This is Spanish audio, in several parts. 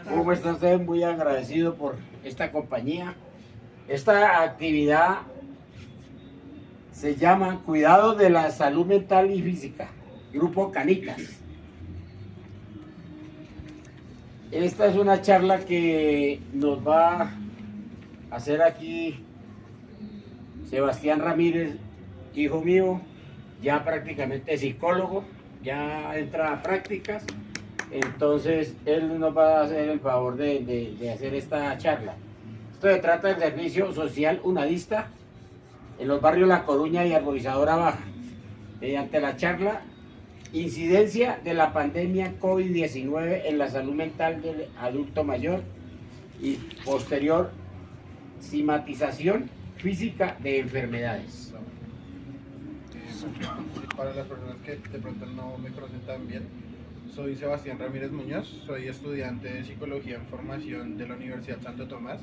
¿Cómo está usted? Muy agradecido por esta compañía. Esta actividad se llama Cuidado de la Salud Mental y Física, Grupo Canicas. Esta es una charla que nos va a hacer aquí Sebastián Ramírez, hijo mío, ya prácticamente psicólogo, ya entra a prácticas. Entonces él nos va a hacer el favor de hacer esta charla. Esto se trata del servicio social unadista en los barrios La Coruña y Arborizadora Baja, mediante la charla Incidencia de la pandemia COVID-19 en la salud mental del adulto mayor y posterior somatización física de enfermedades. Para las personas que de pronto no me conocen tan bien, soy Sebastián Ramírez Muñoz, soy estudiante de Psicología en Formación de la Universidad Santo Tomás.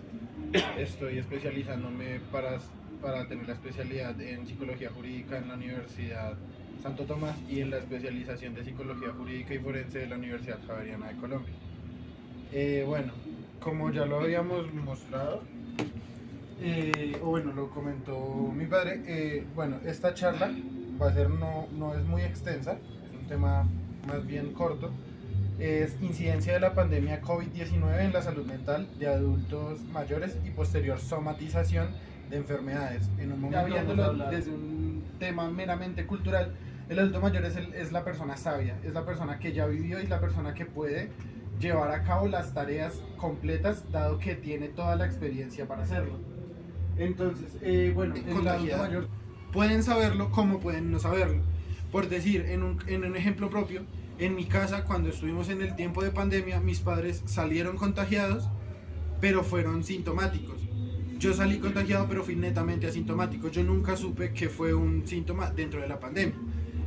Estoy especializándome para tener la especialidad en Psicología Jurídica en la Universidad Santo Tomás y en la especialización de Psicología Jurídica y Forense de la Universidad Javeriana de Colombia. Bueno, como ya lo habíamos mostrado, lo comentó mi padre, esta charla va a ser, no es muy extensa, es un tema más bien corto. Es incidencia de la pandemia COVID-19 en la salud mental de adultos mayores y posterior somatización de enfermedades. En un momento, viéndolo desde un tema meramente cultural, el adulto mayor es la persona sabia, es la persona que ya vivió y la persona que puede llevar a cabo las tareas completas, dado que tiene toda la experiencia para hacerlo. Entonces, el adulto mayor pueden saberlo como pueden no saberlo. Por decir, en un ejemplo propio, en mi casa, cuando estuvimos en el tiempo de pandemia, mis padres salieron contagiados, pero fueron sintomáticos. Yo salí contagiado, pero fui netamente asintomático. Yo nunca supe que fue un síntoma dentro de la pandemia.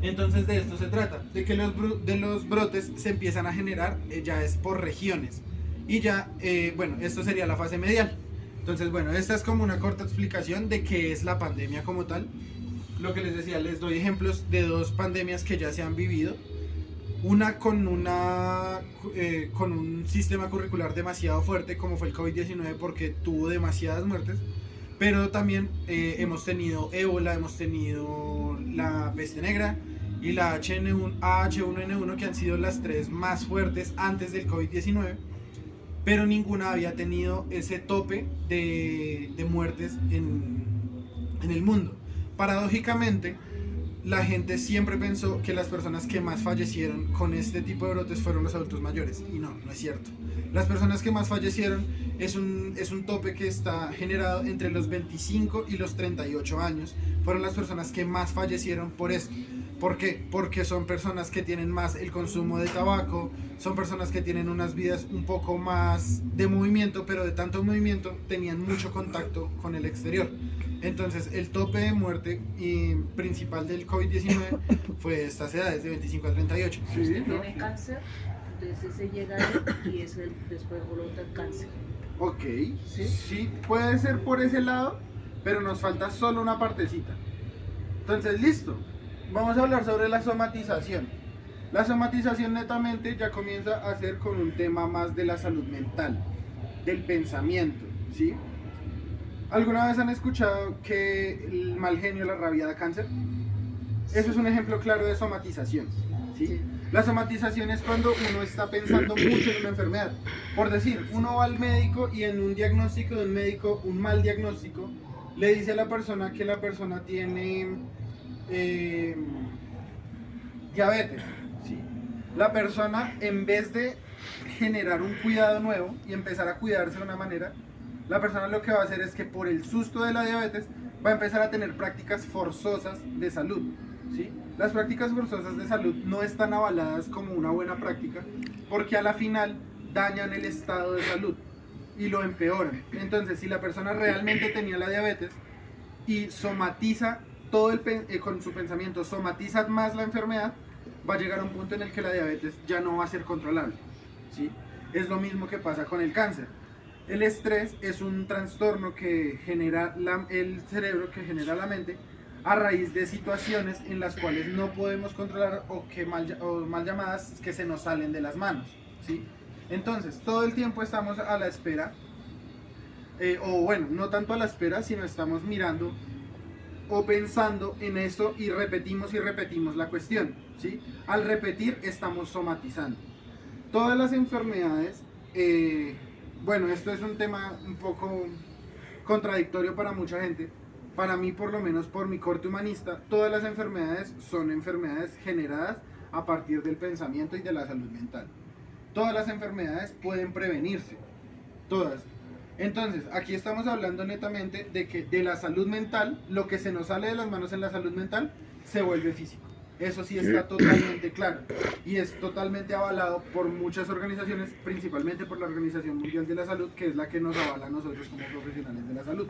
Entonces de esto se trata, de que los brotes se empiezan a generar, ya es por regiones. Y ya, esto sería la fase medial. Entonces, esta es como una corta explicación de qué es la pandemia como tal. Lo que les decía, les doy ejemplos de dos pandemias que ya se han vivido. Una con un sistema curricular demasiado fuerte, como fue el COVID-19, porque tuvo demasiadas muertes. Pero también hemos tenido ébola, hemos tenido la peste negra y la H1N1, que han sido las tres más fuertes antes del COVID-19. Pero ninguna había tenido ese tope de muertes en el mundo. Paradójicamente, la gente siempre pensó que las personas que más fallecieron con este tipo de brotes fueron los adultos mayores, y no es cierto. Las personas que más fallecieron es un tope que está generado entre los 25 y los 38 años. Fueron las personas que más fallecieron por esto. ¿Por qué? Porque son personas que tienen más el consumo de tabaco, son personas que tienen unas vidas un poco más de movimiento, pero de tanto movimiento tenían mucho contacto con el exterior. Entonces el tope de muerte principal del COVID-19 fue estas edades de 25 a 38. Si usted tiene cáncer, entonces se llega y es después volota el cáncer. Ok, sí, puede ser por ese lado, pero nos falta solo una partecita. Entonces, listo. Vamos a hablar sobre la somatización. La somatización netamente ya comienza a ser con un tema más de la salud mental, del pensamiento, ¿sí? ¿Alguna vez han escuchado que el mal genio, la rabia da cáncer? Eso es un ejemplo claro de somatización, ¿sí? La somatización es cuando uno está pensando mucho en una enfermedad. Por decir, uno va al médico y en un diagnóstico de un médico, un mal diagnóstico, le dice a la persona que la persona tiene diabetes, ¿sí? La persona, en vez de generar un cuidado nuevo y empezar a cuidarse de una manera, la persona lo que va a hacer es que por el susto de la diabetes va a empezar a tener prácticas forzosas de salud, ¿sí? Las prácticas forzosas de salud no están avaladas como una buena práctica porque a la final dañan el estado de salud y lo empeoran. Entonces, si la persona realmente tenía la diabetes y somatiza con su pensamiento, somatiza más la enfermedad, va a llegar a un punto en el que la diabetes ya no va a ser controlable, ¿sí? Es lo mismo que pasa con el cáncer. El estrés es un trastorno que genera el cerebro, que genera la mente, a raíz de situaciones en las cuales no podemos controlar o mal llamadas que se nos salen de las manos, ¿sí? Entonces, todo el tiempo estamos a la espera, o bueno, no tanto a la espera, sino estamos mirando o pensando en eso y repetimos la cuestión, ¿sí? Al repetir estamos somatizando. Todas las enfermedades, bueno, esto es un tema un poco contradictorio para mucha gente. Para mí, por lo menos por mi corte humanista, todas las enfermedades son enfermedades generadas a partir del pensamiento y de la salud mental. Todas las enfermedades pueden prevenirse, todas. Entonces, aquí estamos hablando netamente de que de la salud mental, lo que se nos sale de las manos en la salud mental, se vuelve físico. Eso sí está totalmente claro y es totalmente avalado por muchas organizaciones, principalmente por la Organización Mundial de la Salud, que es la que nos avala a nosotros como profesionales de la salud.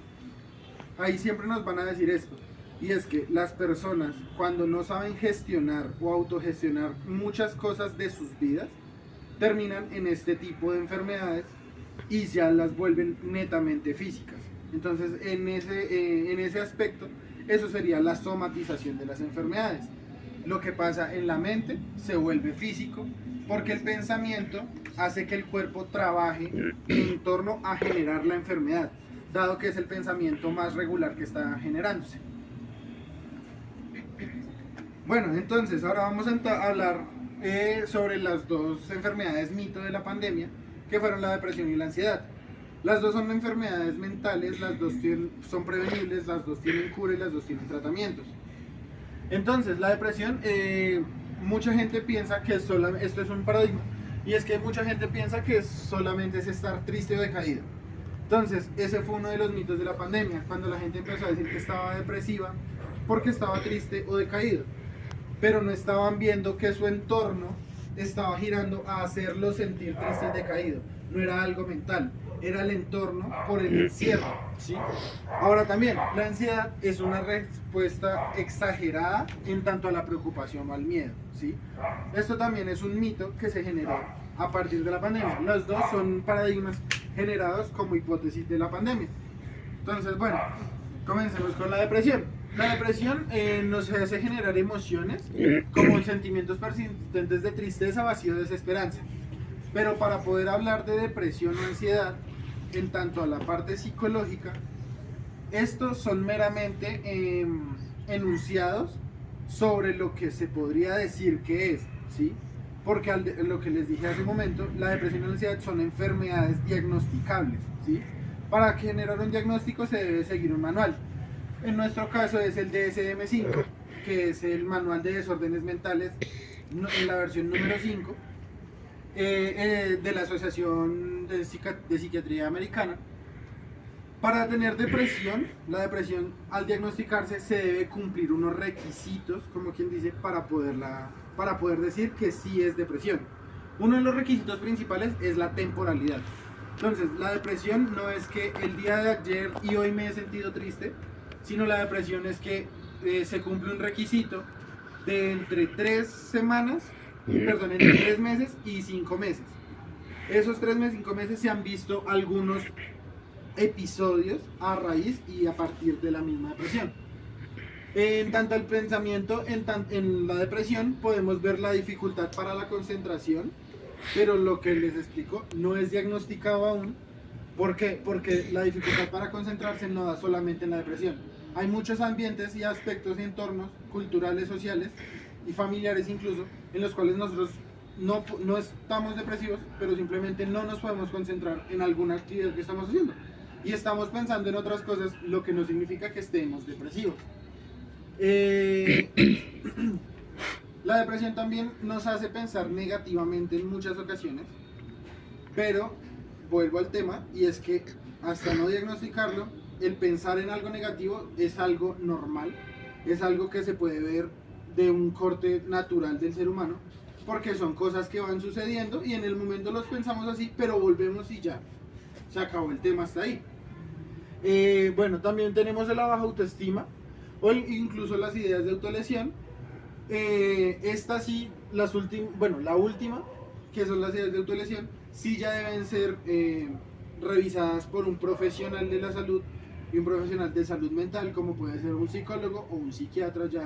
Ahí siempre nos van a decir esto, y es que las personas, cuando no saben gestionar o autogestionar muchas cosas de sus vidas, terminan en este tipo de enfermedades y ya las vuelven netamente físicas. Entonces, en ese aspecto, eso sería la somatización de las enfermedades. Lo que pasa en la mente se vuelve físico porque el pensamiento hace que el cuerpo trabaje en torno a generar la enfermedad, dado que es el pensamiento más regular que está generándose. Bueno, entonces ahora vamos a hablar sobre las dos enfermedades mito de la pandemia, que fueron la depresión y la ansiedad. Las dos son enfermedades mentales, las dos son prevenibles, las dos tienen cura y las dos tienen tratamientos. Entonces, la depresión, mucha gente piensa que esto es un paradigma, y es que mucha gente piensa que solamente es estar triste o decaído. Entonces, ese fue uno de los mitos de la pandemia, cuando la gente empezó a decir que estaba depresiva porque estaba triste o decaído, pero no estaban viendo que su entorno estaba girando a hacerlo sentir triste y decaído. No era algo mental, era el entorno por el encierro, ¿sí? Ahora también, la ansiedad es una respuesta exagerada en tanto a la preocupación o al miedo, ¿sí? Esto también es un mito que se generó a partir de la pandemia. Los dos son paradigmas generados como hipótesis de la pandemia. Entonces, bueno, comencemos con la depresión. La depresión nos hace generar emociones como sentimientos persistentes de tristeza, vacío, desesperanza. Pero para poder hablar de depresión o ansiedad, en tanto a la parte psicológica, estos son meramente enunciados sobre lo que se podría decir que es, ¿sí? Porque lo que les dije hace un momento, la depresión y la ansiedad son enfermedades diagnosticables, ¿sí? Para generar un diagnóstico se debe seguir un manual. En nuestro caso es el DSM-5, que es el Manual de Desórdenes Mentales, en la versión número 5, de la Asociación de Psiquiatría Americana. Para tener depresión, la depresión al diagnosticarse se debe cumplir unos requisitos, como quien dice, para poder decir que sí es depresión. Uno de los requisitos principales es la temporalidad. Entonces, la depresión no es que el día de ayer y hoy me he sentido triste, sino la depresión es que se cumple un requisito de entre 3 meses y 5 meses. Esos 3 meses y 5 meses se han visto algunos episodios a raíz y a partir de la misma depresión. En tanto al pensamiento, en la depresión podemos ver la dificultad para la concentración, pero lo que les explico no es diagnosticado aún. ¿Por qué? Porque la dificultad para concentrarse no da solamente en la depresión. Hay muchos ambientes y aspectos y entornos culturales, sociales y familiares incluso, en los cuales nosotros no estamos depresivos, pero simplemente no nos podemos concentrar en alguna actividad que estamos haciendo. Y estamos pensando en otras cosas, lo que no significa que estemos depresivos. La depresión también nos hace pensar negativamente en muchas ocasiones, pero vuelvo al tema, y es que hasta no diagnosticarlo, el pensar en algo negativo es algo normal, es algo que se puede ver de un corte natural del ser humano, porque son cosas que van sucediendo y en el momento los pensamos así, pero volvemos y ya, se acabó el tema hasta ahí. Bueno, también tenemos la baja autoestima o incluso las ideas de autolesión. Esta sí, la última, que son las ideas de autolesión, sí ya deben ser revisadas por un profesional de la salud y un profesional de salud mental, como puede ser un psicólogo o un psiquiatra, ya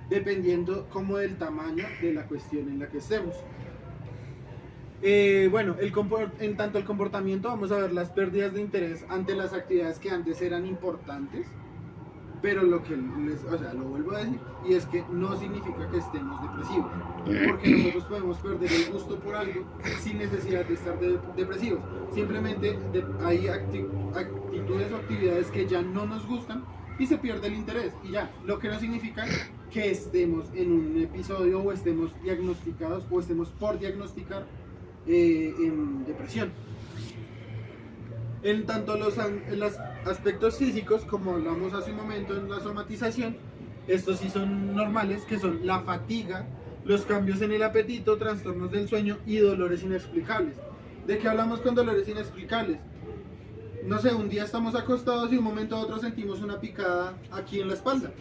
dependiendo como del tamaño de la cuestión en la que estemos. Bueno, en tanto el comportamiento, vamos a ver las pérdidas de interés ante las actividades que antes eran importantes, pero lo que lo vuelvo a decir, y es que no significa que estemos depresivos, porque nosotros podemos perder el gusto por algo sin necesidad de estar depresivos. Simplemente hay actitudes o actividades que ya no nos gustan y se pierde el interés, y ya, lo que no significa que estemos en un episodio o estemos diagnosticados o estemos por diagnosticar en depresión. En tanto en los aspectos físicos, como hablamos hace un momento en la somatización, estos sí son normales, que son la fatiga, los cambios en el apetito, trastornos del sueño y dolores inexplicables. ¿De qué hablamos con dolores inexplicables? No sé, un día estamos acostados y de un momento a otro sentimos una picada aquí en la espalda,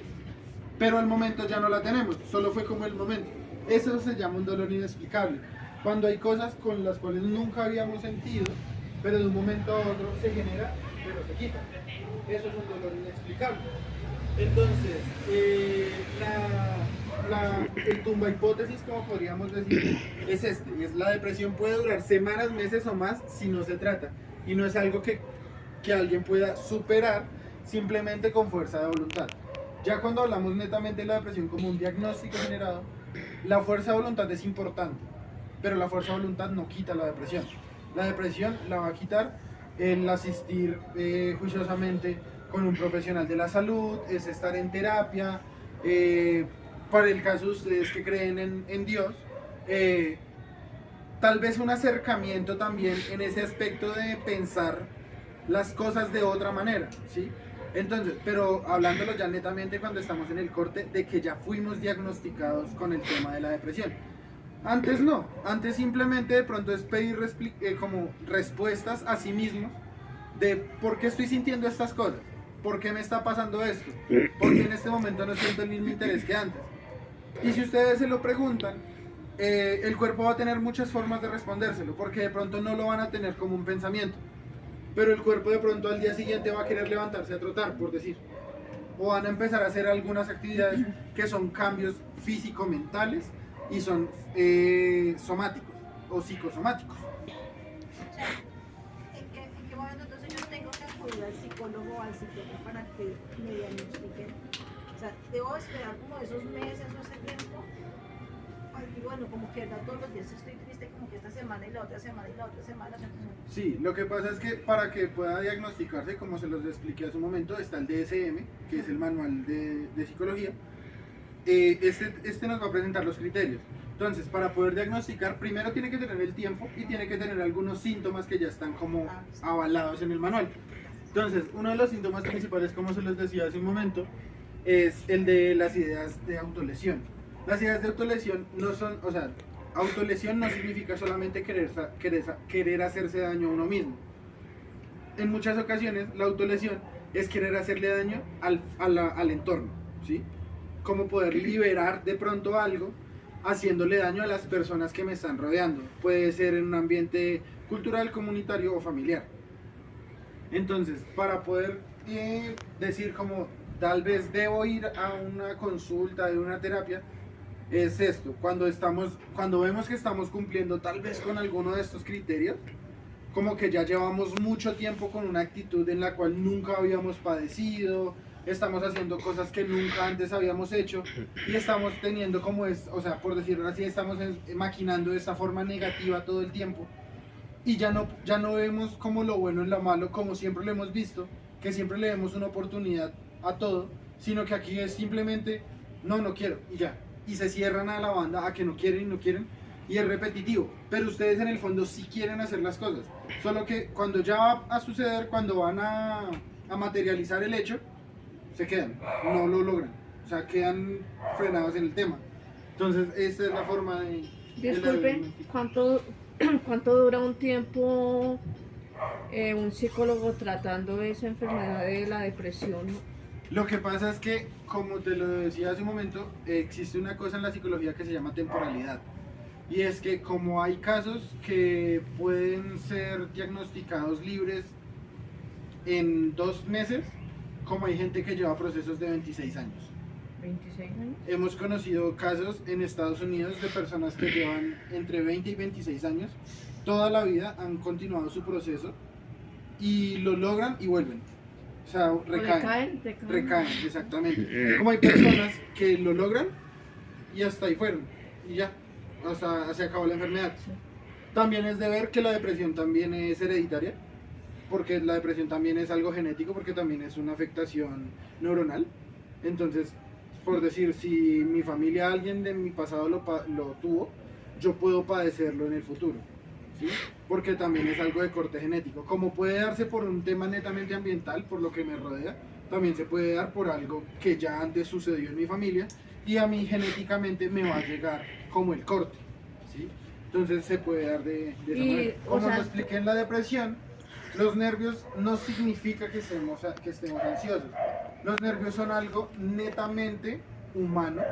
pero al momento ya no la tenemos, solo fue como el momento. Eso se llama un dolor inexplicable, cuando hay cosas con las cuales nunca habíamos sentido, pero de un momento a otro se genera, pero se quita. Eso es un dolor inexplicable. Entonces, el tumba hipótesis, como podríamos decir, es y es la depresión puede durar semanas, meses o más si no se trata, y no es algo que alguien pueda superar simplemente con fuerza de voluntad. Ya cuando hablamos netamente de la depresión como un diagnóstico generado, la fuerza de voluntad es importante, pero la fuerza de voluntad no quita la depresión. La depresión la va a quitar el asistir juiciosamente con un profesional de la salud, es estar en terapia, para el caso de ustedes que creen en Dios, tal vez un acercamiento también en ese aspecto de pensar las cosas de otra manera, ¿sí? Entonces, pero hablándolo ya netamente cuando estamos en el corte de que ya fuimos diagnosticados con el tema de la depresión. Antes no, antes simplemente de pronto es pedir como respuestas a sí mismos de por qué estoy sintiendo estas cosas, por qué me está pasando esto, por qué en este momento no siento el mismo interés que antes. Y si ustedes se lo preguntan, el cuerpo va a tener muchas formas de respondérselo, porque de pronto no lo van a tener como un pensamiento, pero el cuerpo de pronto al día siguiente va a querer levantarse a trotar, por decir, o van a empezar a hacer algunas actividades que son cambios físico-mentales y son somáticos o psicosomáticos. O sea, ¿en qué momento entonces yo tengo que acudir al psicólogo o al psiquiatra para que me diagnostiquen? O sea, ¿debo esperar como esos meses o ese tiempo? Y bueno, como que todos los días estoy triste, como que esta semana y la otra semana y la otra semana. O sea, Sí, lo que pasa es que para que pueda diagnosticarse, como se los expliqué hace un momento, está el DSM, que es el manual de psicología. Este nos va a presentar los criterios. Entonces, para poder diagnosticar, primero tiene que tener el tiempo y tiene que tener algunos síntomas que ya están como avalados en el manual. Entonces, uno de los síntomas principales, como se los decía hace un momento, es el de las ideas de autolesión. Las ideas de autolesión no son, o sea, autolesión no significa solamente querer hacerse daño a uno mismo. En muchas ocasiones, la autolesión es querer hacerle daño al entorno, ¿sí? Como poder liberar de pronto algo haciéndole daño a las personas que me están rodeando. Puede ser en un ambiente cultural, comunitario o familiar. Entonces, para poder decir como tal vez debo ir a una consulta, de una terapia, es esto, cuando vemos que estamos cumpliendo tal vez con alguno de estos criterios, como que ya llevamos mucho tiempo con una actitud en la cual nunca habíamos padecido, estamos haciendo cosas que nunca antes habíamos hecho y estamos teniendo como o sea, por decirlo así, estamos maquinando de esta forma negativa todo el tiempo y ya no vemos como lo bueno en lo malo, como siempre lo hemos visto, que siempre le demos una oportunidad a todo, sino que aquí es simplemente no quiero y ya, y se cierran a la banda a que no quieren y no quieren y es repetitivo, pero ustedes en el fondo sí quieren hacer las cosas, solo que cuando ya va a suceder, cuando van a materializar el hecho, se quedan, no lo logran, o sea, quedan frenados en el tema. Entonces, esta es la forma de... Disculpen, ¿cuánto dura un tiempo un psicólogo tratando esa enfermedad de la depresión? Lo que pasa es que, como te lo decía hace un momento, existe una cosa en la psicología que se llama temporalidad. Y es que como hay casos que pueden ser diagnosticados libres en 2 meses, como hay gente que lleva procesos de 26 años. 26 años. Hemos conocido casos en Estados Unidos de personas que llevan entre 20 y 26 años toda la vida han continuado su proceso y lo logran y vuelven. O sea, recaen. Recaen, exactamente. Como hay personas que lo logran y hasta ahí fueron. Y ya, hasta se acabó la enfermedad. También es de ver que la depresión también es hereditaria, porque la depresión también es algo genético, porque también es una afectación neuronal. Entonces, por decir, si mi familia, alguien de mi pasado lo tuvo, yo puedo padecerlo en el futuro, ¿sí? Porque también es algo de corte genético. Como puede darse por un tema netamente ambiental, por lo que me rodea, también se puede dar por algo que ya antes sucedió en mi familia y a mí genéticamente me va a llegar como el corte, ¿sí? Entonces se puede dar de esa manera. Como lo expliqué en la depresión, los nervios no significa que estemos ansiosos. Los nervios son algo netamente humano,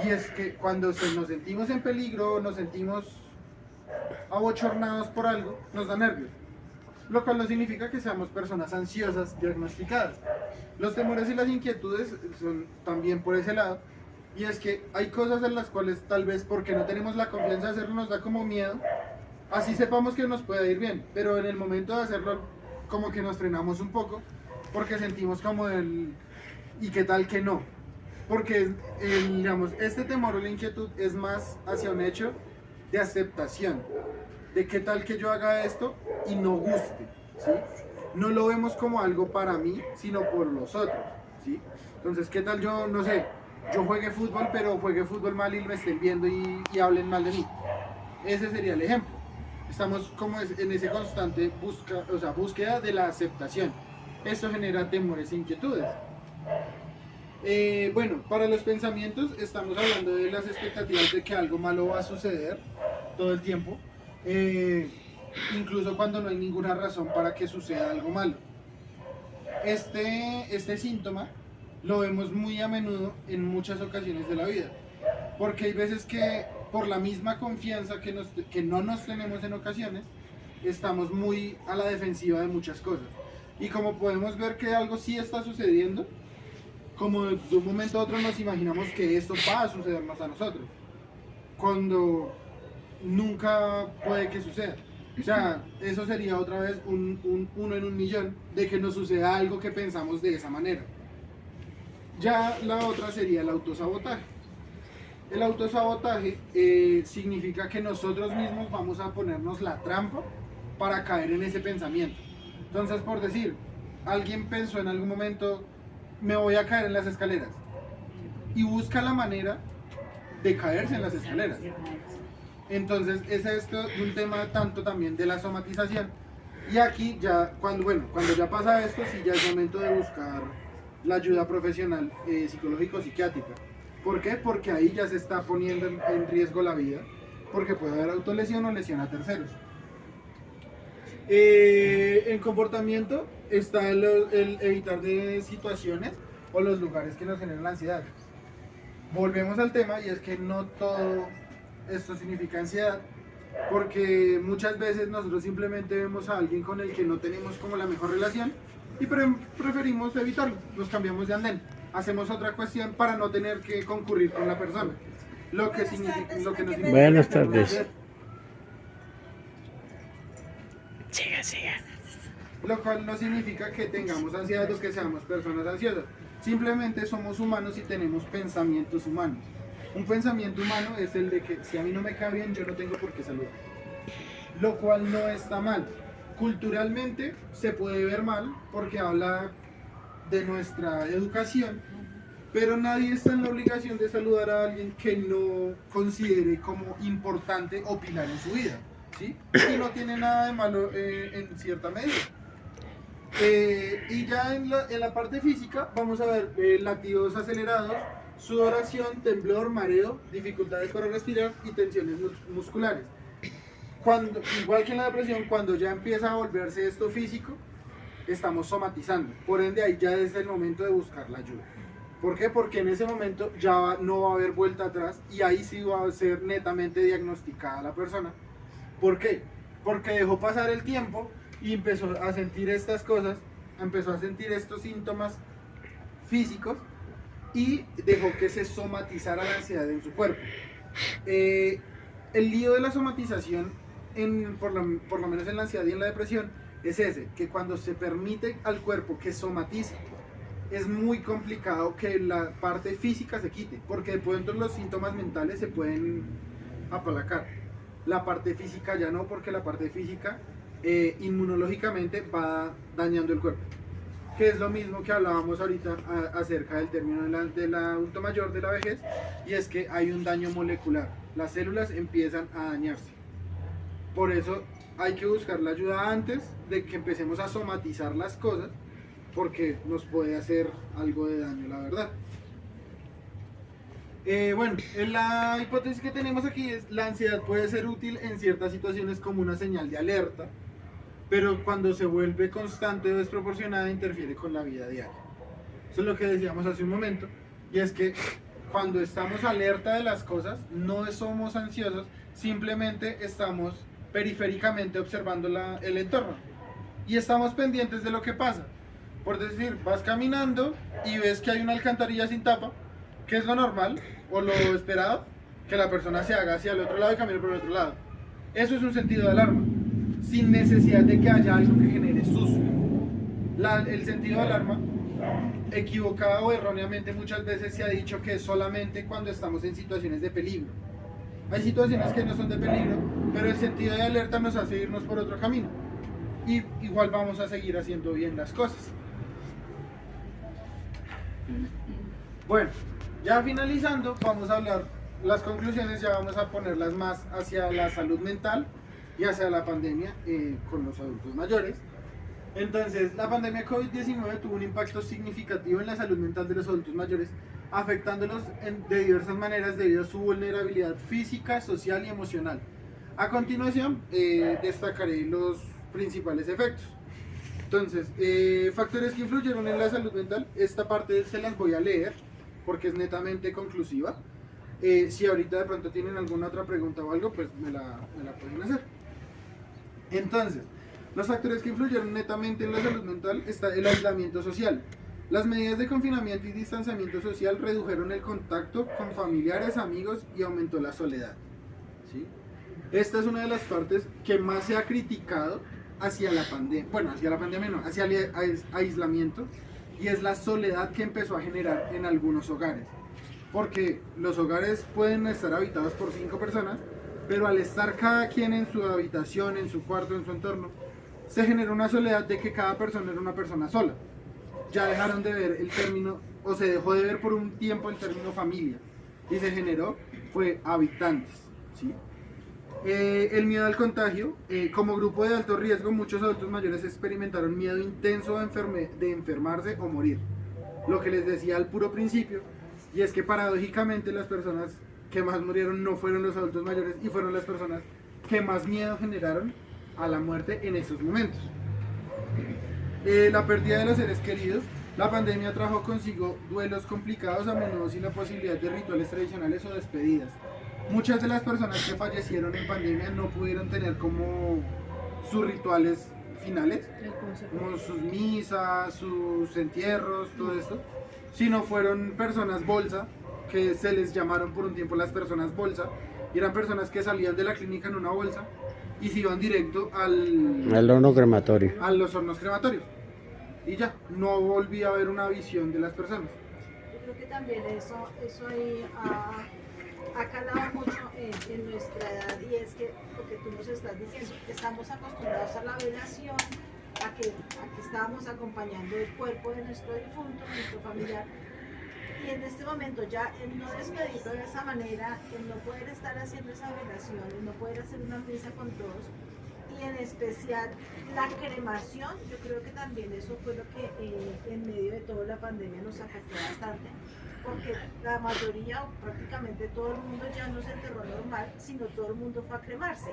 y es que cuando nos sentimos en peligro, nos sentimos abochornados por algo, nos da nervios. Lo cual no significa que seamos personas ansiosas diagnosticadas. Los temores y las inquietudes son también por ese lado, y es que hay cosas en las cuales tal vez porque no tenemos la confianza de hacerlo nos da como miedo, así sepamos que nos puede ir bien, pero en el momento de hacerlo como que nos frenamos un poco porque sentimos como ¿y qué tal que no? Porque digamos, este temor o la inquietud es más hacia un hecho de aceptación, de qué tal que yo haga esto y no guste, ¿sí? No lo vemos como algo para mí, sino por los otros, ¿sí? Entonces, ¿qué tal yo, no sé, yo juegue fútbol, pero juegue fútbol mal y me estén viendo y hablen mal de mí? Ese sería el ejemplo. Estamos como en ese constante búsqueda de la aceptación. Eso genera temores e inquietudes. Bueno, para los pensamientos estamos hablando de las expectativas de que algo malo va a suceder todo el tiempo, incluso cuando no hay ninguna razón para que suceda algo malo. Este síntoma lo vemos muy a menudo en muchas ocasiones de la vida, porque hay veces que por la misma confianza que no nos tenemos en ocasiones, estamos muy a la defensiva de muchas cosas. Y como podemos ver que algo sí está sucediendo, como de un momento a otro nos imaginamos que esto va a sucedernos a nosotros, cuando nunca puede que suceda. O sea, eso sería otra vez uno en un millón de que nos suceda algo que pensamos de esa manera. Ya la otra sería el autosabotaje. El autosabotaje significa que nosotros mismos vamos a ponernos la trampa para caer en ese pensamiento. Entonces, por decir, alguien pensó en algún momento, me voy a caer en las escaleras, y busca la manera de caerse en las escaleras. Entonces, es esto un tema tanto también de la somatización. Y aquí ya, cuando ya pasa esto, sí ya es momento de buscar la ayuda profesional psicológico-psiquiátrica. ¿Por qué? Porque ahí ya se está poniendo en riesgo la vida, porque puede haber autolesión o lesión a terceros. En comportamiento está el evitar de situaciones o los lugares que nos generan la ansiedad. Volvemos al tema, y es que no todo esto significa ansiedad, porque muchas veces nosotros simplemente vemos a alguien con el que no tenemos como la mejor relación y preferimos evitarlo, nos cambiamos de andén, hacemos otra cuestión para no tener que concurrir con la persona, lo que nos significa. Buenas tardes. Siga. Lo cual no significa que tengamos ansiedad o que seamos personas ansiosas. Simplemente somos humanos y tenemos pensamientos humanos. Un pensamiento humano es el de que si a mí no me cae bien, yo no tengo por qué saludar. Lo cual no está mal. Culturalmente se puede ver mal porque habla de nuestra educación, pero nadie está en la obligación de saludar a alguien que no considere como importante o pilar en su vida, ¿sí? Y no tiene nada de malo en cierta medida. Y ya en la parte física vamos a ver latidos acelerados, sudoración, temblor, mareo, dificultades para respirar y tensiones musculares. Igual que en la depresión, cuando ya empieza a volverse esto físico, estamos somatizando. Por ende, ahí ya es el momento de buscar la ayuda. ¿Por qué? Porque en ese momento ya no va a haber vuelta atrás y ahí sí va a ser netamente diagnosticada la persona. ¿Por qué? Porque dejó pasar el tiempo y empezó a sentir estas cosas, empezó a sentir estos síntomas físicos y dejó que se somatizara la ansiedad en su cuerpo. El lío de la somatización por lo menos en la ansiedad y en la depresión, es ese, que cuando se permite al cuerpo que somatice, es muy complicado que la parte física se quite, porque de pronto los síntomas mentales se pueden aplacar. La parte física ya no, porque la parte física inmunológicamente va dañando el cuerpo. Que es lo mismo que hablábamos ahorita acerca del término del adulto mayor, de la vejez, y es que hay un daño molecular. Las células empiezan a dañarse. Por eso hay que buscar la ayuda antes de que empecemos a somatizar las cosas, porque nos puede hacer algo de daño, la verdad. Bueno, la hipótesis que tenemos aquí es: la ansiedad puede ser útil en ciertas situaciones como una señal de alerta, pero cuando se vuelve constante o desproporcionada interfiere con la vida diaria. Eso es lo que decíamos hace un momento, y es que cuando estamos alerta de las cosas no somos ansiosos, simplemente estamos periféricamente observando el entorno y estamos pendientes de lo que pasa. Por decir, vas caminando y ves que hay una alcantarilla sin tapa, que es lo normal o lo esperado, que la persona se haga hacia el otro lado y camine por el otro lado. Eso es un sentido de alarma, sin necesidad de que haya algo que genere susto. El sentido de alarma, equivocado o erróneamente muchas veces se ha dicho que es solamente cuando estamos en situaciones de peligro. Hay situaciones que no son de peligro, pero el sentido de alerta nos hace irnos por otro camino. Y igual vamos a seguir haciendo bien las cosas. Bueno, ya finalizando, vamos a hablar las conclusiones, ya vamos a ponerlas más hacia la salud mental y hacia la pandemia con los adultos mayores. Entonces, la pandemia COVID-19 tuvo un impacto significativo en la salud mental de los adultos mayores, afectándolos de diversas maneras debido a su vulnerabilidad física, social y emocional. A continuación, destacaré los principales efectos. Entonces, factores que influyeron en la salud mental, esta parte se las voy a leer porque es netamente conclusiva. Si ahorita de pronto tienen alguna otra pregunta o algo, pues me la pueden hacer. Entonces, los factores que influyeron netamente en la salud mental está el aislamiento social. Las medidas de confinamiento y distanciamiento social redujeron el contacto con familiares, amigos y aumentó la soledad. ¿Sí? Esta es una de las partes que más se ha criticado hacia la pandemia, bueno, hacia la pandemia no, hacia el aislamiento, y es la soledad que empezó a generar en algunos hogares. Porque los hogares pueden estar habitados por 5 personas, pero al estar cada quien en su habitación, en su cuarto, en su entorno, se generó una soledad de que cada persona era una persona sola. Ya dejaron de ver el término, o se dejó de ver por un tiempo el término familia, y se generó, fue habitantes, ¿sí? El miedo al contagio, como grupo de alto riesgo, muchos adultos mayores experimentaron miedo intenso de enfermarse o morir. Lo que les decía al puro principio, y es que paradójicamente las personas que más murieron no fueron los adultos mayores, y fueron las personas que más miedo generaron a la muerte en esos momentos. La pérdida de los seres queridos, la pandemia trajo consigo duelos complicados, a menudo sin la posibilidad de rituales tradicionales o despedidas. Muchas de las personas que fallecieron en pandemia no pudieron tener como sus rituales finales, como sus misas, sus entierros, todo esto, sino fueron personas bolsa, que se les llamaron por un tiempo las personas bolsa, y eran personas que salían de la clínica en una bolsa y se iban directo al horno crematorio. a los hornos crematorios, y ya, no volví a ver una visión de las personas. Yo creo que también eso ahí ha calado mucho en nuestra edad, y es que lo que tú nos estás diciendo, estamos acostumbrados a la velación, a que estábamos acompañando el cuerpo de nuestro difunto, nuestro familiar, y en este momento ya el no despedirlo de esa manera, el no poder estar haciendo esa velación, el no poder hacer una misa con todos, y en especial la cremación, yo creo que también eso fue lo que en medio de toda la pandemia nos afectó bastante, porque la mayoría o prácticamente todo el mundo ya no se enterró normal, sino todo el mundo fue a cremarse.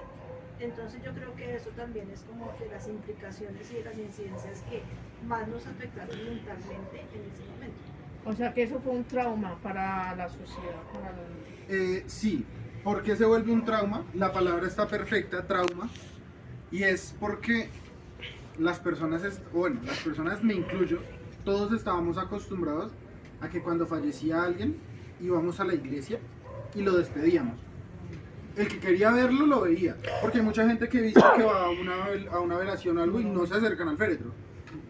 Entonces yo creo que eso también es como de las implicaciones y de las incidencias que más nos afectaron mentalmente en ese momento. O sea que eso fue un trauma para la sociedad, para los... Sí, ¿por qué se vuelve un trauma? La palabra está perfecta, trauma, y es porque las personas, las personas, me incluyo, todos estábamos acostumbrados a que cuando fallecía alguien íbamos a la iglesia y lo despedíamos. el que quería verlo lo veía, porque hay mucha gente que he visto que va a una velación o algo y no se acercan al féretro,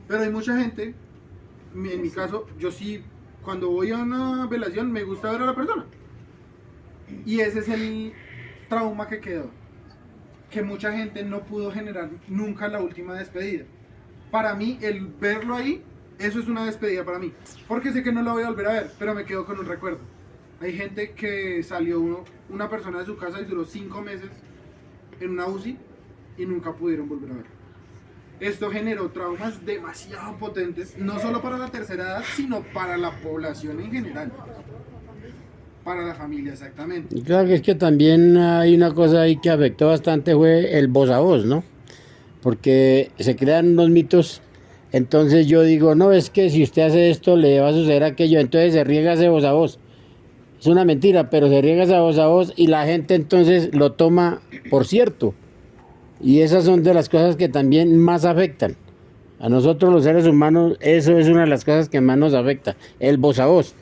pero hay mucha gente, en mi caso, yo sí, cuando voy a una velación me gusta ver a la persona, y ese es el trauma que quedó, que mucha gente no pudo generar nunca la última despedida. Para mí, el verlo ahí, eso es una despedida para mí, porque sé que no la voy a volver a ver, pero me quedo con un recuerdo. Hay gente que salió una persona de su casa y duró 5 meses en una UCI y nunca pudieron volver a ver. Esto generó traumas demasiado potentes, no solo para la tercera edad, sino para la población en general. Para la familia, exactamente. Y claro que es que también hay una cosa ahí que afectó bastante, fue el voz a voz, ¿no? Porque se crean unos mitos, entonces yo digo, no, es que si usted hace esto le va a suceder aquello, entonces se riega ese voz a voz. Es una mentira, pero se riega esa voz a voz y la gente entonces lo toma por cierto. Y esas son de las cosas que también más afectan. A nosotros los seres humanos, eso es una de las cosas que más nos afecta, el voz a voz.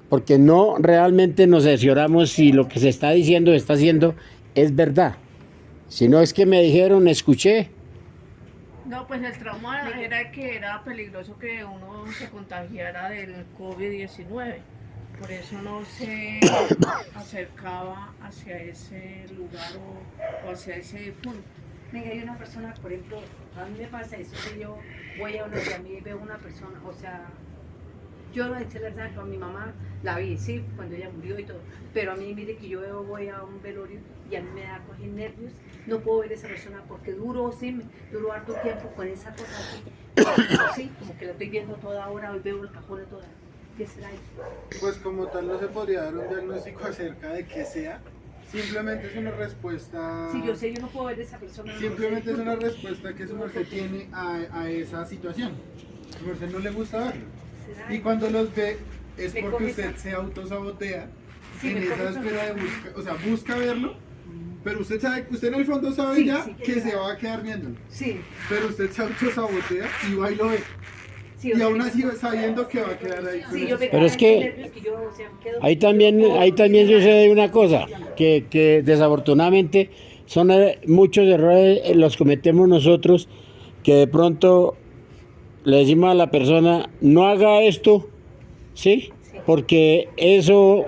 Porque no realmente nos cercioramos si lo que se está diciendo, está haciendo, es verdad. Si no es que me dijeron, escuché. No, pues el trauma era que era peligroso que uno se contagiara del COVID-19. Por eso no se acercaba hacia ese lugar o hacia ese difunto. Venga, hay una persona, por ejemplo, a mí me pasa eso, que yo voy a una y a mí veo una persona, o sea, yo no sé la verdad, con mi mamá la vi, sí, cuando ella murió y todo, pero a mí, mire que yo voy a un velorio y a mí me da coger nervios, no puedo ver a esa persona porque duró harto tiempo con esa cosa así, sí, como que la estoy viendo toda ahora, hoy veo el cajón de toda. ¿Qué será eso? Pues como tal no se podría dar un diagnóstico acerca de qué sea, simplemente es una respuesta... Sí, yo sé, yo no puedo ver a esa persona. Simplemente es una respuesta que su merced tiene a esa situación. Su merced no le gusta verlo. ¿Será? Y cuando los ve es Me porque coge usted esa- se autosabotea Sí, en me esa coge espera de esa- buscar, o sea, busca verlo, pero usted sabe, usted en el fondo sabe Sí, ya sí, que se claro. va a quedar viéndolo. Sí, Pero usted se autosabotea y va y lo ve. sí. o Y sea, aún así sabiendo que va a quedar ahí. Sí, yo me Pero es quedo que nervios que yo, o sea, quedo- ahí también sucede una cosa, que desafortunadamente son muchos errores los cometemos nosotros, que de pronto le decimos a la persona, no haga esto, ¿sí? Porque eso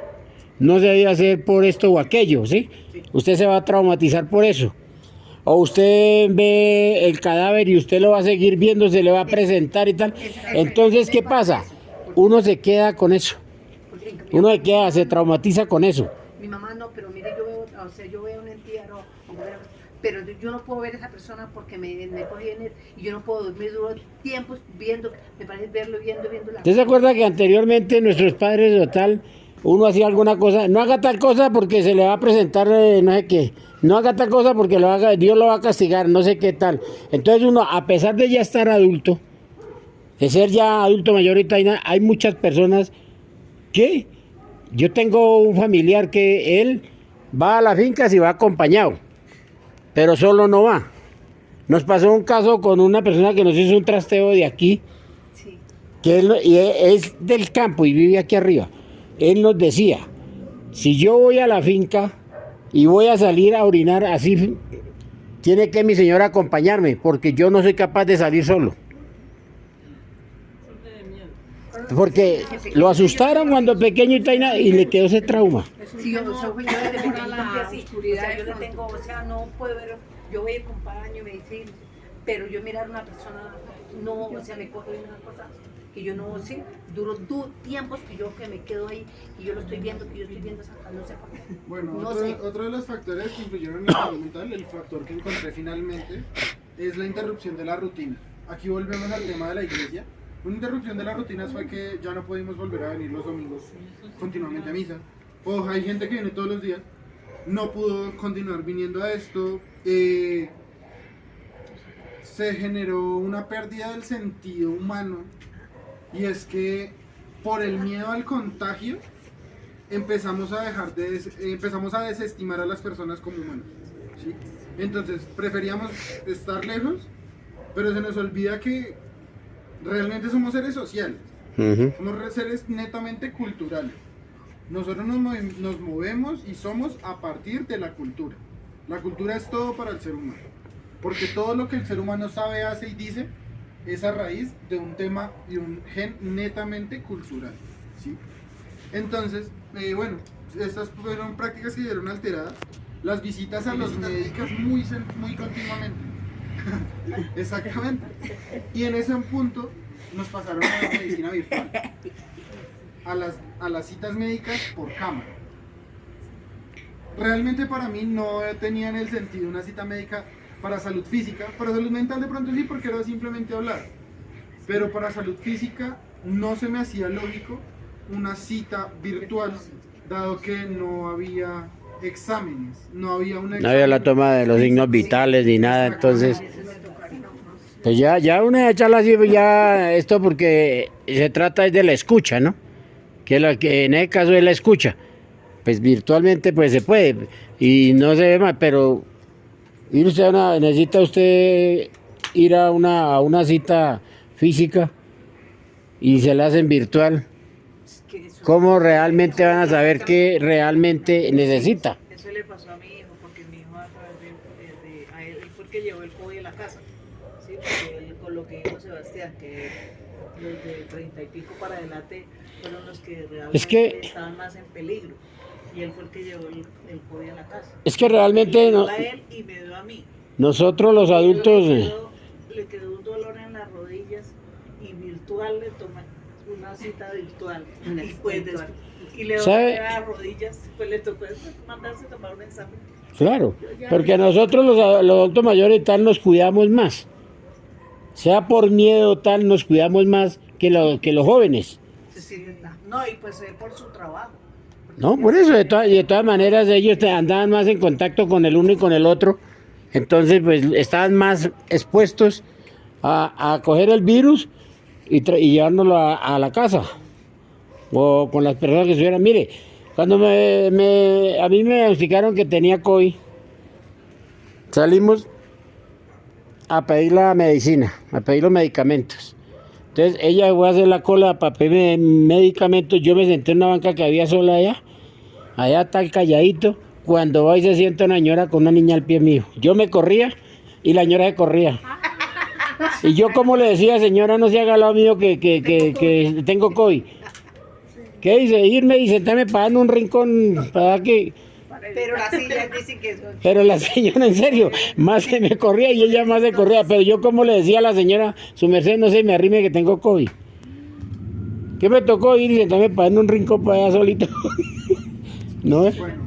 no se debe hacer por esto o aquello, ¿sí? Usted se va a traumatizar por eso. O usted ve el cadáver y usted lo va a seguir viendo, se le va a presentar y tal. Entonces, ¿qué pasa? Uno se queda con eso. porque en Uno se queda, se traumatiza con eso. mi mamá no, pero mire, yo veo, o sea, yo veo una entidad, pero yo no puedo ver a esa persona porque me coge y yo no puedo dormir, duro tiempos viendo, me parece verlo, viendo la... ¿Usted se acuerda que anteriormente nuestros padres o tal, uno hacía alguna cosa, no haga tal cosa porque se le va a presentar no sé qué, no haga tal cosa porque Dios lo va a castigar, no sé qué tal? Entonces uno, a pesar de ya estar adulto, de ser ya adulto mayor y tal, hay muchas personas que, yo tengo un familiar que él va a las fincas y va acompañado, pero solo no va. Nos pasó un caso con una persona que nos hizo un trasteo de aquí, Sí, que y es del campo y vive aquí arriba. Él nos decía, si yo voy a la finca y voy a salir a orinar así, tiene que mi señora acompañarme, porque yo no soy capaz de salir solo. Porque lo asustaron cuando pequeño y taina y le quedó ese trauma. sí, yo, o sea, yo desde Por pequeñita la fui así, o oscuridad sea, de yo le pronto. tengo, o sea, no puedo ver, yo voy acompaño, me dice, pero yo mirar a una persona, no, o sea, me coge una cosa que yo no sé, duro tiempos que me quedo ahí y yo lo estoy viendo, que yo estoy viendo, no sé por qué. Bueno, No otro, sé. otro de los factores que influyeron en el salud mental, el factor que encontré finalmente, es la interrupción de la rutina. Aquí volvemos al tema de la iglesia. Una interrupción de la rutina fue que ya no pudimos volver a venir los domingos continuamente a misa. O hay gente que viene todos los días, no pudo continuar viniendo a esto. Se generó una pérdida del sentido humano, y es que por el miedo al contagio empezamos a desestimar a las personas como humanos, ¿sí? Entonces preferíamos estar lejos, pero se nos olvida que realmente somos seres sociales, Ujú. somos seres netamente culturales. Nosotros nos movemos y somos a partir de la cultura. La cultura es todo para el ser humano. Porque todo lo que el ser humano sabe, hace y dice es a raíz de un tema y un gen netamente cultural, ¿sí? Entonces, bueno, estas fueron prácticas que dieron alteradas. Las visitas a los médicos muy continuamente. Exactamente. Y en ese punto nos pasaron a la medicina virtual. A las citas médicas por cámara. Realmente para mí no tenían el sentido una cita médica para salud física. Para salud mental de pronto sí, porque era simplemente hablar. Pero para salud física no se me hacía lógico una cita virtual, dado que no había exámenes, no había una No había la toma de los signos vitales ni nada, entonces pues ya una charla así, ya esto porque se trata es de la escucha, ¿no? Que en ese caso es la escucha, pues virtualmente pues se puede y no se ve mal, pero necesita usted ir a una cita física y se la hacen virtual. ¿Cómo realmente van a saber qué realmente necesita? Eso le pasó a mi hijo, porque mi hijo a través a él fue el que llevó el COVID a la casa, ¿sí? Porque él, con lo que dijo Sebastián, que los de 30 y pico para adelante fueron los que realmente estaban más en peligro, y él fue el que llevó el COVID a la casa. Es que realmente no, a él y me dio a mí. Nosotros los adultos le quedó un dolor en las rodillas y virtual le tomé una cita virtual y pues y le dolía las rodillas, pues le tocó mandarse a tomar un examen. Claro, porque nosotros los adultos mayores tal nos cuidamos más, sea por miedo tal nos cuidamos más que los jóvenes. Sí, no, y pues él por su trabajo. No, por eso, de todas maneras ellos andaban más en contacto con el uno y con el otro, entonces pues estaban más expuestos a coger el virus y llevárnoslo a la casa o con las personas que estuvieran. Mire, cuando a mí me diagnosticaron que tenía COVID, salimos a pedir la medicina, a pedir los medicamentos. Entonces ella fue a hacer la cola para pedir medicamentos, yo me senté en una banca que había sola allá tal calladito, cuando va y se sienta una señora con una niña al pie mío. Yo me corría y la señora se corría. Y yo como le decía, señora, no se haga al lado mío que tengo COVID. ¿Qué dice? Irme y sentarme para en un rincón, para que... Pero la silla dice que eso... Pero la señora, en serio, más se me corría y ella más se corría. Pero yo como le decía a la señora, su merced, no se me arrime que tengo COVID. ¿Qué me tocó ir y sentarme para en un rincón para allá solito? ¿No? Bueno,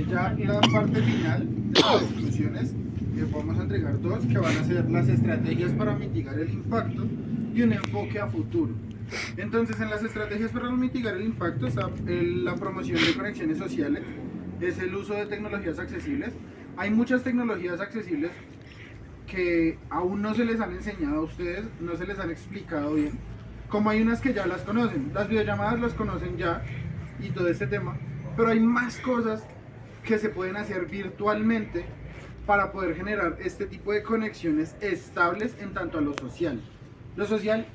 ya la parte final de las conclusiones, vamos a entregar dos que van a ser las estrategias para mitigar el impacto y un enfoque a futuro. Entonces, en las estrategias para mitigar el impacto está la promoción de conexiones sociales, es el uso de tecnologías accesibles. Hay muchas tecnologías accesibles que aún no se les han enseñado a ustedes, no se les han explicado bien, como hay unas que ya las conocen, las videollamadas las conocen ya y todo este tema, pero hay más cosas que se pueden hacer virtualmente para poder generar este tipo de conexiones estables en tanto a lo social. Lo social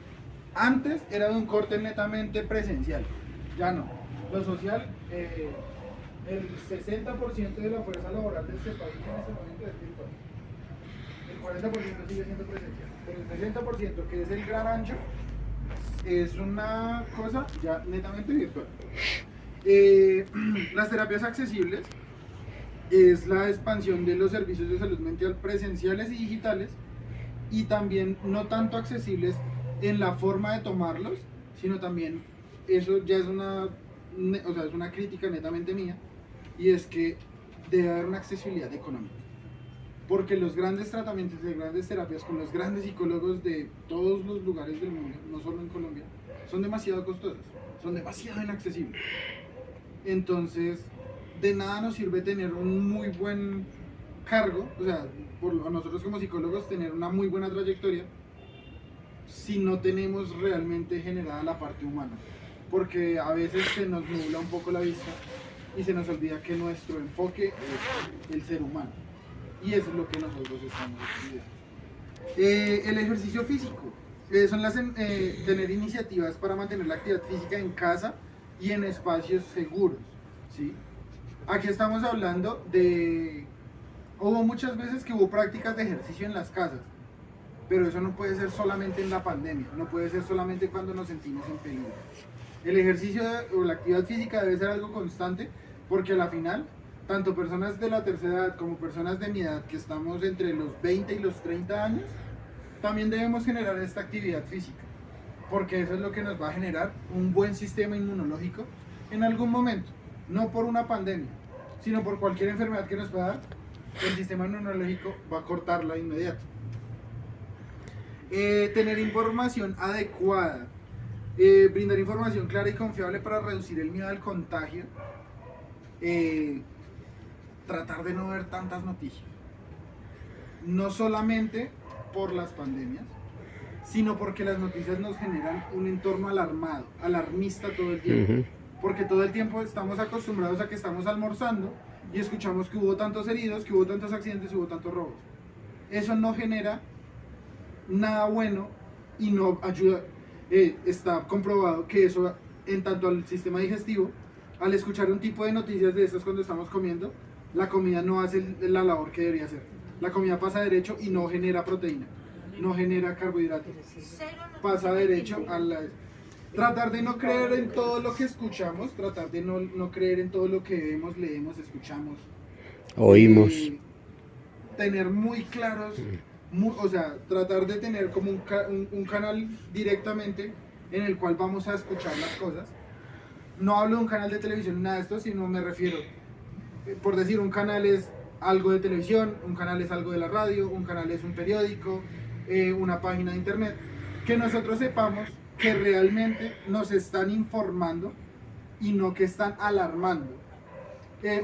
antes era de un corte netamente presencial, ya no. Lo social, el 60% de la fuerza laboral de este país en este momento es virtual. El 40% sigue siendo presencial, pero el 60% que es el gran ancho es una cosa ya netamente virtual. Las terapias accesibles es la expansión de los servicios de salud mental presenciales y digitales, y también no tanto accesibles en la forma de tomarlos, sino también, eso ya es es una crítica netamente mía, y es que debe haber una accesibilidad económica, porque los grandes tratamientos de grandes terapias con los grandes psicólogos de todos los lugares del mundo, no solo en Colombia, son demasiado costosas, son demasiado inaccesibles. Entonces, de nada nos sirve tener un muy buen cargo, o sea, a nosotros como psicólogos tener una muy buena trayectoria si no tenemos realmente generada la parte humana, porque a veces se nos nubla un poco la vista y se nos olvida que nuestro enfoque es el ser humano, y eso es lo que nosotros estamos estudiando. El ejercicio físico, son tener iniciativas para mantener la actividad física en casa y en espacios seguros, ¿sí? Aquí estamos hablando de... Hubo muchas veces que hubo prácticas de ejercicio en las casas, pero eso no puede ser solamente en la pandemia, no puede ser solamente cuando nos sentimos en peligro. El ejercicio o la actividad física debe ser algo constante, porque a la final, tanto personas de la tercera edad como personas de mi edad, que estamos entre los 20 y los 30 años, también debemos generar esta actividad física, porque eso es lo que nos va a generar un buen sistema inmunológico en algún momento, no por una pandemia, sino por cualquier enfermedad que nos pueda dar, el sistema inmunológico va a cortarla de inmediato. Tener información adecuada, brindar información clara y confiable para reducir el miedo al contagio, tratar de no ver tantas noticias, no solamente por las pandemias, sino porque las noticias nos generan un entorno alarmista todo el tiempo, porque todo el tiempo estamos acostumbrados a que estamos almorzando y escuchamos que hubo tantos heridos, que hubo tantos accidentes, hubo tantos robos. Eso no genera nada bueno y no ayuda. Está comprobado que eso, en tanto al sistema digestivo, al escuchar un tipo de noticias de estas cuando estamos comiendo, la comida no hace la labor que debería hacer. La comida pasa derecho y no genera proteína, no genera carbohidratos. Pasa derecho a la... Tratar de no creer en todo lo que escuchamos, tratar de no creer en todo lo que vemos, leemos, escuchamos. Oímos. Tener muy claros, o sea, tratar de tener como un canal directamente en el cual vamos a escuchar las cosas. No hablo de un canal de televisión ni nada de esto, sino me refiero, por decir, un canal es algo de televisión, un canal es algo de la radio, un canal es un periódico, una página de internet, que nosotros sepamos que realmente nos están informando y no que están alarmando.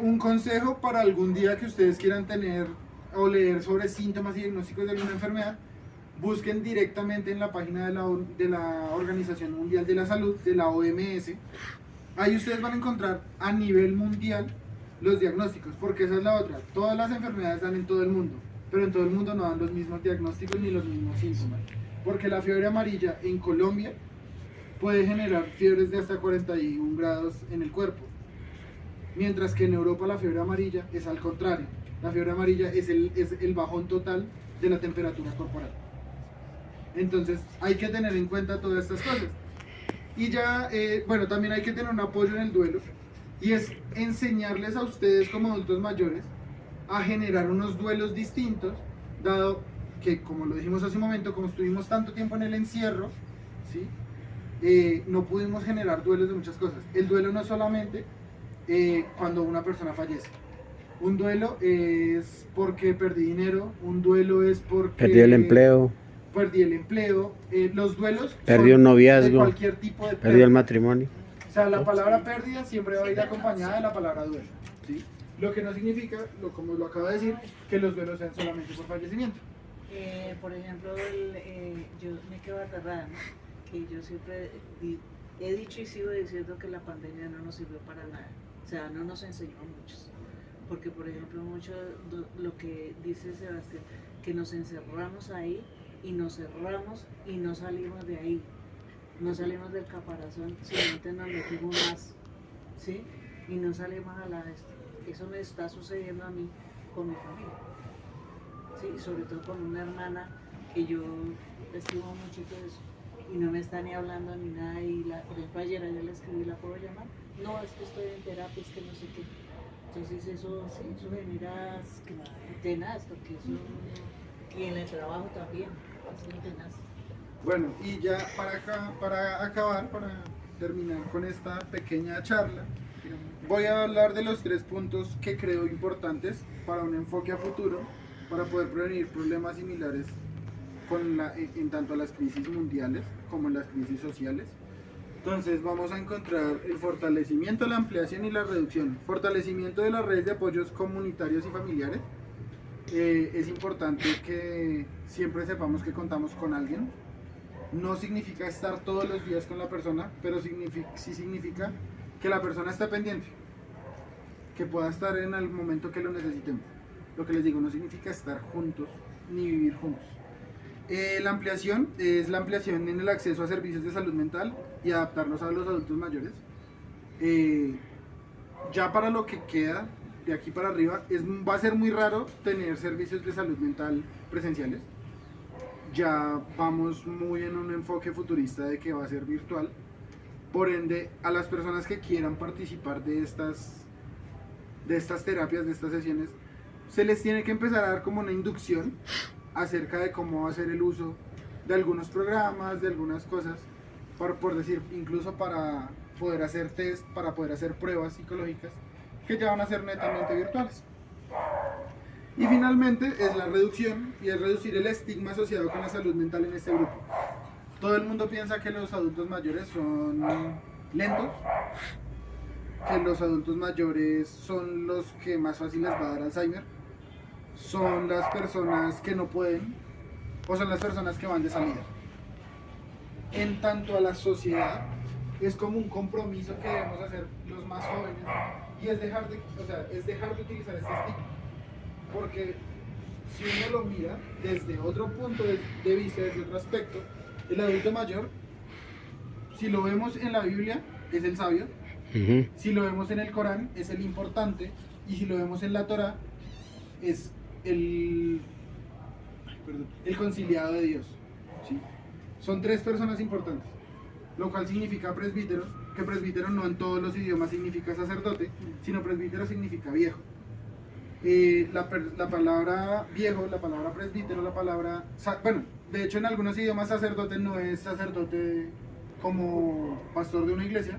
Un consejo para algún día que ustedes quieran tener o leer sobre síntomas y diagnósticos de alguna enfermedad, busquen directamente en la página de la Organización Mundial de la Salud, de la OMS. Ahí ustedes van a encontrar a nivel mundial los diagnósticos, porque esa es la otra. Todas las enfermedades dan en todo el mundo, pero en todo el mundo no dan los mismos diagnósticos ni los mismos síntomas. Porque la fiebre amarilla en Colombia puede generar fiebres de hasta 41 grados en el cuerpo, mientras que en Europa la fiebre amarilla es al contrario. La fiebre amarilla es el bajón total de la temperatura corporal. Entonces hay que tener en cuenta todas estas cosas. Y ya, bueno, también hay que tener un apoyo en el duelo, y es enseñarles a ustedes como adultos mayores a generar unos duelos distintos, dado que, como lo dijimos hace un momento, como estuvimos tanto tiempo en el encierro, ¿sí? No pudimos generar duelos de muchas cosas. El duelo no es solamente cuando una persona fallece. Un duelo es porque perdí dinero, un duelo es porque... Perdí el empleo. Los duelos Perdí son un noviazgo. de cualquier tipo de Perdí el matrimonio. O sea, la palabra pérdida siempre va a ir acompañada de la palabra duelo, ¿sí? Lo que no significa, como lo acabo de decir, que los duelos sean solamente por fallecimiento. Por ejemplo, yo me quedo aterrada, ¿no? Que yo siempre he dicho y sigo diciendo que la pandemia no nos sirvió para nada, o sea, no nos enseñó a muchos, porque por ejemplo mucho lo que dice Sebastián, que nos encerramos ahí y nos cerramos y no salimos de ahí, no salimos del caparazón, simplemente nos metimos más, ¿sí? Y no salimos a la... Eso me está sucediendo a mí con mi familia, ¿sí? Sobre todo con una hermana que yo estimo mucho de eso, y no me está ni hablando ni nada, y por ejemplo ayer le escribí, ¿la puedo llamar? No, es que estoy en terapia, es que no sé qué. Entonces eso, sí, eso genera tenaz, porque eso, y en el trabajo también, así tenaz. Bueno, y ya para acabar, para terminar con esta pequeña charla, voy a hablar de los 3 puntos que creo importantes para un enfoque a futuro, para poder prevenir problemas similares en tanto a las crisis mundiales como en las crisis sociales. Entonces vamos a encontrar el fortalecimiento, la ampliación y la reducción. Fortalecimiento de las redes de apoyos comunitarios y familiares. Es importante que siempre sepamos que contamos con alguien. No significa estar todos los días con la persona, pero sí significa que la persona esté pendiente, que pueda estar en el momento que lo necesitemos. Lo que les digo, no significa estar juntos ni vivir juntos. La ampliación es la ampliación en el acceso a servicios de salud mental y adaptarlos a los adultos mayores. Ya para lo que queda de aquí para arriba, va a ser muy raro tener servicios de salud mental presenciales. Ya vamos muy en un enfoque futurista de que va a ser virtual. Por ende, a las personas que quieran participar de estas terapias, de estas sesiones, se les tiene que empezar a dar como una inducción acerca de cómo va a ser el uso de algunos programas, de algunas cosas, por decir, incluso para poder hacer test, para poder hacer pruebas psicológicas, que ya van a ser netamente virtuales. Y finalmente es la reducción, y es reducir el estigma asociado con la salud mental en este grupo. Todo el mundo piensa que los adultos mayores son lentos, que los adultos mayores son los que más fácil les va a dar Alzheimer, son las personas que no pueden, o son las personas que van de salida. En tanto a la sociedad, es como un compromiso que debemos hacer los más jóvenes, y es dejar de utilizar este estigma. Porque si uno lo mira desde otro punto de vista, desde otro aspecto, el adulto mayor, si lo vemos en la Biblia, es el sabio, si lo vemos en el Corán, es el importante, y si lo vemos en la Torá, es el conciliado de Dios, ¿sí? Son tres personas importantes, lo cual significa presbítero, que presbítero no en todos los idiomas significa sacerdote, sino presbítero significa viejo. La palabra viejo, la palabra presbítero, bueno, de hecho en algunos idiomas sacerdote no es sacerdote como pastor de una iglesia,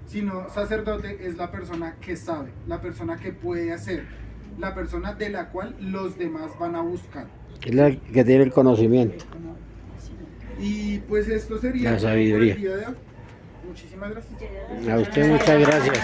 sino sacerdote es la persona que sabe, la persona que puede hacer, la persona de la cual los demás van a buscar. Es la que tiene el conocimiento. Y pues esto sería La sabiduría. por el día de hoy. Muchísimas gracias. A usted muchas gracias.